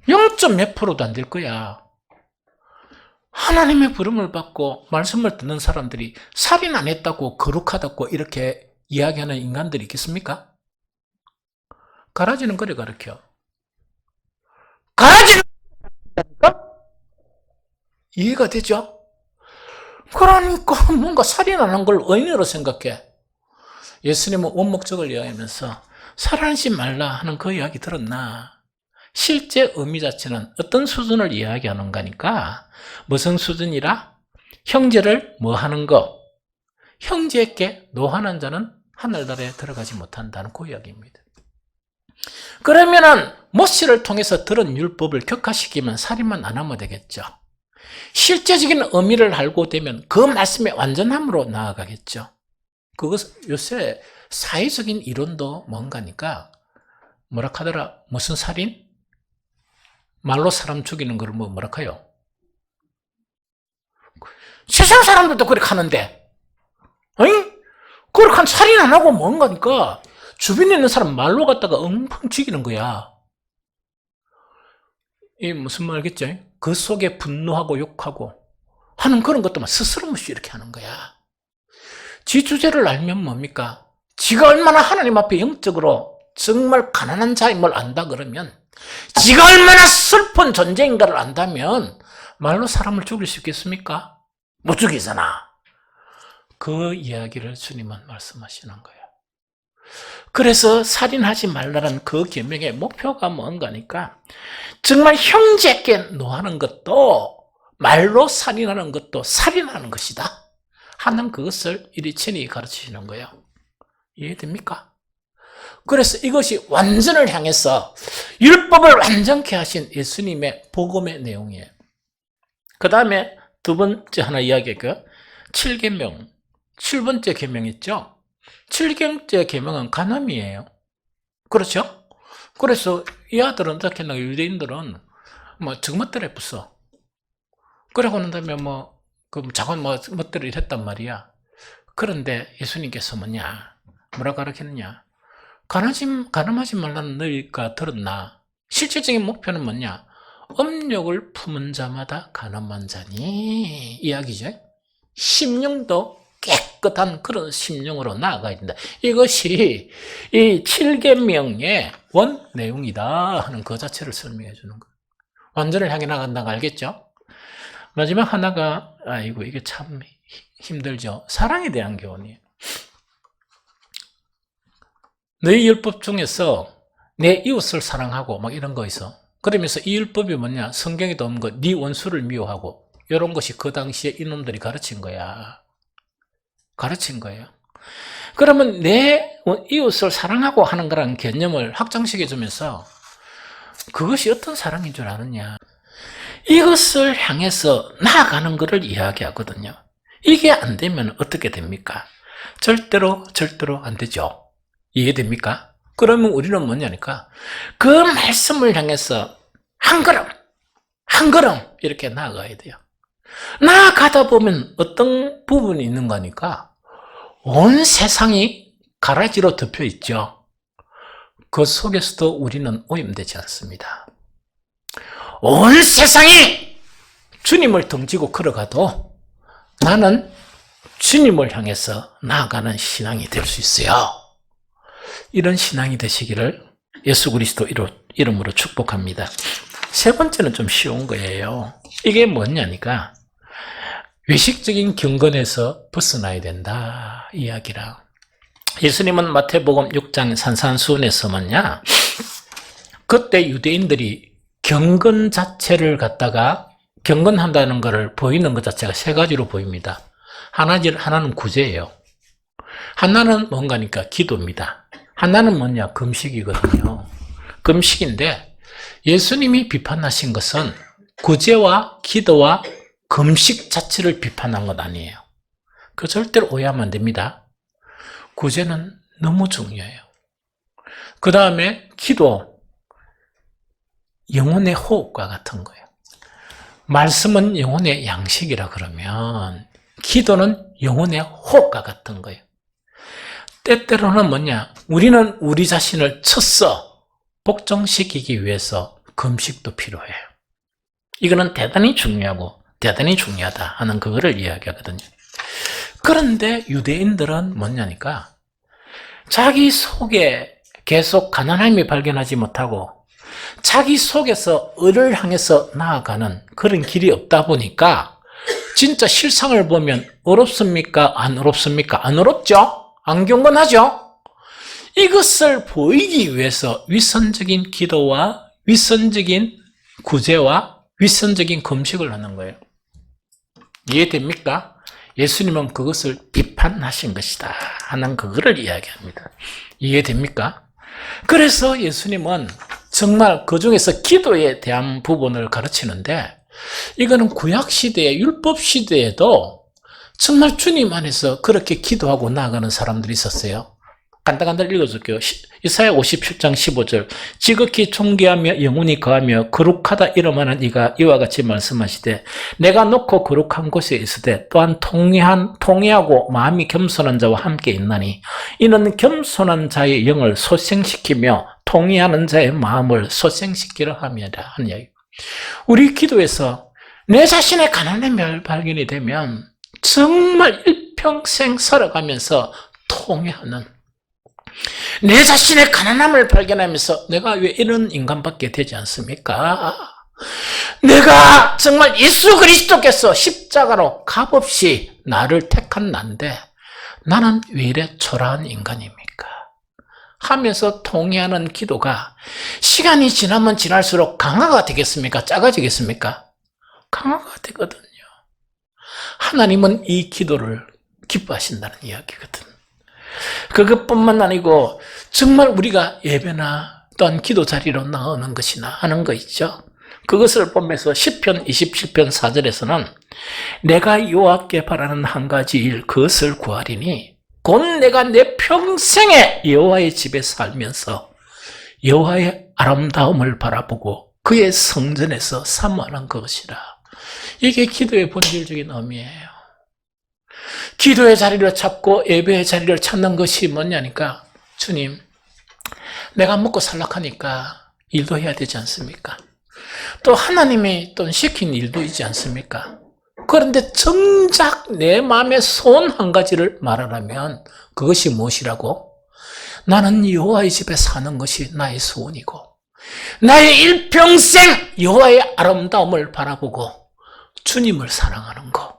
0. 몇 프로도 안 될 거야. 하나님의 부름을 받고 말씀을 듣는 사람들이 살인 안 했다고 거룩하다고 이렇게 이야기하는 인간들이 있겠습니까? 가라지는 그래 가르쳐. 가라지는 이해가 되죠? 그러니까 뭔가 살인 안 한 걸 의미로 생각해. 예수님은 원목적을 이야기하면서 살인하지 말라 하는 그 이야기 들었나? 실제 의미 자체는 어떤 수준을 이야기하는 거니까 무슨 수준이라? 형제를 뭐 하는 거? 형제에게 노하는 자는 하늘나라에 들어가지 못한다는 그 이야기입니다. 그러면은 모세를 통해서 들은 율법을 격화시키면 살인만 안 하면 되겠죠. 실제적인 의미를 알고 되면 그 말씀의 완전함으로 나아가겠죠. 그것 요새 사회적인 이론도 뭔가니까 뭐라 하더라? 무슨 살인? 말로 사람 죽이는 걸 뭐라 해요? 세상 사람들도 그렇게 하는데, 그렇게 한 살인 안 하고 뭔가니까 주변에 있는 사람 말로 갖다가 엉망 죽이는 거야. 이 무슨 말 알겠죠? 그 속에 분노하고 욕하고 하는 그런 것도 스스럼없이 이렇게 하는 거야. 지 주제를 알면 뭡니까? 지가 얼마나 하나님 앞에 영적으로 정말 가난한 자임을 안다 그러면, 지가 얼마나 슬픈 존재인가를 안다면 말로 사람을 죽일 수 있겠습니까? 못 죽이잖아. 그 이야기를 주님은 말씀하시는 거예요. 그래서 살인하지 말라는 그 계명의 목표가 뭔가니까 정말 형제께 노하는 것도 말로 살인하는 것도 살인하는 것이다 하는 그것을 이리천히 가르치시는 거예요. 이해됩니까? 그래서 이것이 완전을 향해서 율법을 완전케 하신 예수님의 복음의 내용이에요. 그 다음에 두 번째 하나 이야기할게요. 7계명, 7번째 계명 있죠? 7번째 계명은 간음이에요. 그렇죠? 그래서 이 아들은 어떻게 했나? 유대인들은 정멋대로 부숴. 그러고 난 다음에 작은 멋대로 했단 말이야. 그런데 예수님께서 뭐라 가르치느냐? 간음하지 말라는 너희가 들었나? 실질적인 목표는 뭐냐? 음욕을 품은 자마다 간음한 자니 이야기죠. 심령도 깨끗한 그런 심령으로 나아가야 된다. 이것이 이 7계명의 원 내용이다 하는 그 자체를 설명해 주는 거예요. 완전을 향해 나간다는 거 알겠죠? 마지막 하나가 이게 참 힘들죠. 사랑에 대한 교훈이에요. 너희 율법 중에서 내 이웃을 사랑하고 이런 거 있어. 그러면서 이 율법이 뭐냐? 성경에도 없는 거, 네 원수를 미워하고 이런 것이 그 당시에 이놈들이 가르친 거야. 가르친 거예요. 그러면 내 이웃을 사랑하고 하는 거라는 개념을 확장시켜주면서 그것이 어떤 사랑인 줄 아느냐. 이것을 향해서 나아가는 것을 이야기하거든요. 이게 안 되면 어떻게 됩니까? 절대로 안 되죠. 이해됩니까? 그러면 우리는 뭐냐니까 그 말씀을 향해서 한 걸음 이렇게 나아가야 돼요. 나아가다 보면 어떤 부분이 있는 거니까 온 세상이 가라지로 덮여 있죠. 그 속에서도 우리는 오염되지 않습니다. 온 세상이 주님을 등지고 걸어가도 나는 주님을 향해서 나아가는 신앙이 될 수 있어요. 이런 신앙이 되시기를 예수 그리스도 이름으로 축복합니다. 세 번째는 좀 쉬운 거예요. 이게 뭐냐니까 외식적인 경건에서 벗어나야 된다 이야기라. 예수님은 마태복음 6장 산산수훈에서 뭐냐, 그때 유대인들이 경건 자체를 갖다가 경건한다는 것을 보이는 것 자체가 세 가지로 보입니다. 하나는 구제예요. 하나는 뭔가니까 기도입니다. 하나는 뭐냐, 금식이거든요. 금식인데 예수님이 비판하신 것은 구제와 기도와 금식 자체를 비판한 것 아니에요. 그 절대로 오해하면 안 됩니다. 구제는 너무 중요해요. 그 다음에 기도, 영혼의 호흡과 같은 거예요. 말씀은 영혼의 양식이라 그러면 기도는 영혼의 호흡과 같은 거예요. 때때로는 뭐냐, 우리는 우리 자신을 쳤어 복종시키기 위해서 금식도 필요해요. 이거는 대단히 중요하고 대단히 중요하다 하는 그거를 이야기하거든요. 그런데 유대인들은 뭐냐니까 자기 속에 계속 가난함이 발견하지 못하고 자기 속에서 을을 향해서 나아가는 그런 길이 없다 보니까 진짜 실상을 보면 어렵습니까? 안 어렵습니까? 안 어렵죠? 안 경건하죠? 이것을 보이기 위해서 위선적인 기도와 위선적인 구제와 위선적인 금식을 하는 거예요. 이해됩니까? 예수님은 그것을 비판하신 것이다 하는 그거를 이야기합니다. 이해됩니까? 그래서 예수님은 정말 그 중에서 기도에 대한 부분을 가르치는데 이거는 구약시대에 율법시대에도 정말 주님 안에서 그렇게 기도하고 나아가는 사람들이 있었어요. 간단히 읽어줄게요. 이사야 57장 15절 지극히 존귀하며 영혼이 거하며 거룩하다 이름하는 이가 이와 같이 말씀하시되 내가 놓고 거룩한 곳에 있으되 또한 통회하고 마음이 겸손한 자와 함께 있나니 이는 겸손한 자의 영을 소생시키며 통회하는 자의 마음을 소생시키려 함이라 하는 이야기. 우리 기도에서 내 자신의 가난함이 발견이 되면 정말 일평생 살아가면서 통회하는, 내 자신의 가난함을 발견하면서 내가 왜 이런 인간밖에 되지 않습니까? 내가 정말 예수 그리스도께서 십자가로 값없이 나를 택한 난데 나는 왜 이래 초라한 인간입니까? 하면서 통회하는 기도가 시간이 지나면 지날수록 강화가 되겠습니까? 작아지겠습니까? 강화가 되거든요. 하나님은 이 기도를 기뻐하신다는 이야기거든. 그것뿐만 아니고 정말 우리가 예배나 또한 기도 자리로 나오는 것이나 하는 거 있죠. 그것을 보면서 시편 27편 4절에서는 내가 여호와께 바라는 한 가지 일 그것을 구하리니 곧 내가 내 평생에 여호와의 집에 살면서 여호와의 아름다움을 바라보고 그의 성전에서 사모하는 것이라. 이게 기도의 본질적인 의미예요. 기도의 자리를 찾고 예배의 자리를 찾는 것이 뭐냐니까 주님, 내가 먹고 살락하니까 일도 해야 되지 않습니까? 또 하나님이 또 시킨 일도 있지 않습니까? 그런데 정작 내 마음의 소원 한 가지를 말하라면 그것이 무엇이라고? 나는 여호와의 집에 사는 것이 나의 소원이고 나의 일평생 여호와의 아름다움을 바라보고 주님을 사랑하는 것,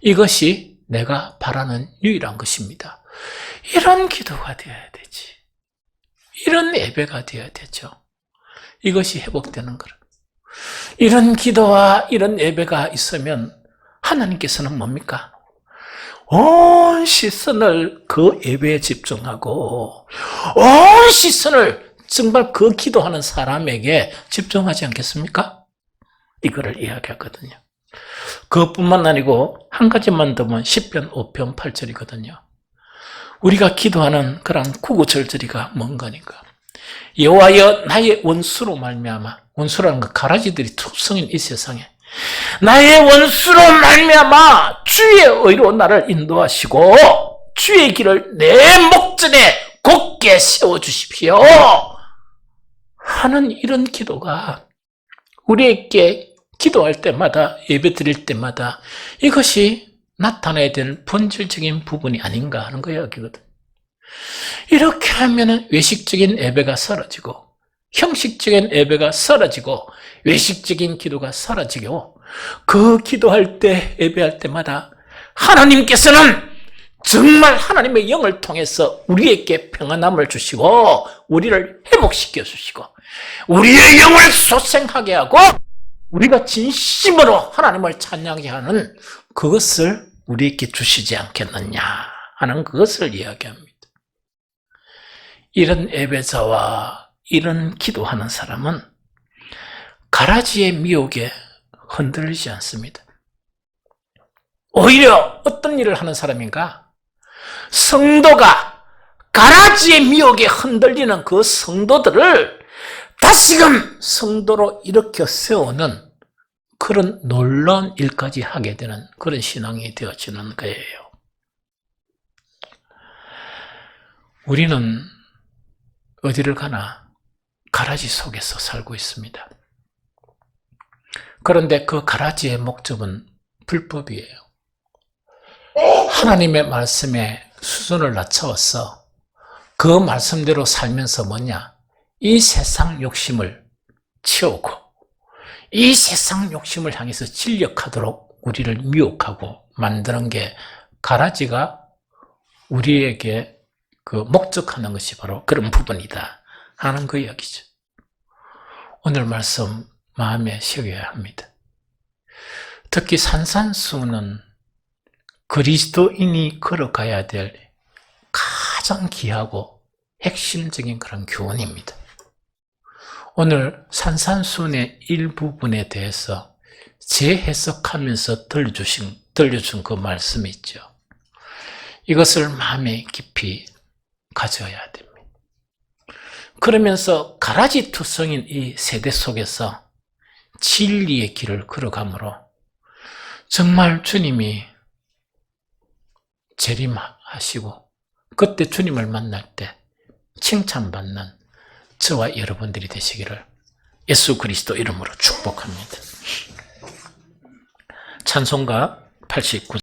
이것이 내가 바라는 유일한 것입니다. 이런 기도가 되어야 되지. 이런 예배가 되어야 되죠. 이것이 회복되는 거라. 이런 기도와 이런 예배가 있으면 하나님께서는 뭡니까? 온 시선을 그 예배에 집중하고 온 시선을 정말 그 기도하는 사람에게 집중하지 않겠습니까? 이거를 이야기하거든요. 그것뿐만 아니고 한 가지만 더 보면 10편 5편 8절이거든요. 우리가 기도하는 그런 구구절절이가 뭔가니까. 여호와여 나의 원수로 말미암아, 원수라는 거 가라지들이 투성인 이 세상에, 나의 원수로 말미암아 주의 의로 나를 인도하시고 주의 길을 내 목전에 곧게 세워주십시오 하는 이런 기도가 우리에게 기도할 때마다, 예배 드릴 때마다 이것이 나타나야 될 본질적인 부분이 아닌가 하는 거 이야기거든. 이렇게 하면 외식적인 예배가 사라지고 형식적인 예배가 사라지고 외식적인 기도가 사라지고, 그 기도할 때 예배할 때마다 하나님께서는 정말 하나님의 영을 통해서 우리에게 평안함을 주시고 우리를 회복시켜 주시고 우리의 영을 소생하게 하고 우리가 진심으로 하나님을 찬양하게 하는 그것을 우리에게 주시지 않겠느냐 하는 그것을 이야기합니다. 이런 예배자와 이런 기도하는 사람은 가라지의 미혹에 흔들리지 않습니다. 오히려 어떤 일을 하는 사람인가? 성도가 가라지의 미혹에 흔들리는 그 성도들을 다시금 성도로 일으켜 세우는 그런 놀라운 일까지 하게 되는 그런 신앙이 되어지는 거예요. 우리는 어디를 가나 가라지 속에서 살고 있습니다. 그런데 그 가라지의 목적은 불법이에요. 하나님의 말씀에 수준을 낮춰서 그 말씀대로 살면서 뭐냐? 이 세상 욕심을 채우고 이 세상 욕심을 향해서 진력하도록 우리를 미혹하고 만드는 게 가라지가 우리에게 그 목적하는 것이 바로 그런 부분이다 하는 그 이야기죠. 오늘 말씀 마음에 새겨야 합니다. 특히 산산수훈은 그리스도인이 걸어가야 될 가장 귀하고 핵심적인 그런 교훈입니다. 오늘 산산수훈의 일부분에 대해서 재해석하면서 들려준 그 말씀이 있죠. 이것을 마음에 깊이 가져야 됩니다. 그러면서 가라지 투성인 이 세대 속에서 진리의 길을 걸어가므로 정말 주님이 재림하시고 그때 주님을 만날 때 칭찬받는 저와 여러분들이 되시기를 예수 그리스도 이름으로 축복합니다. 찬송가 89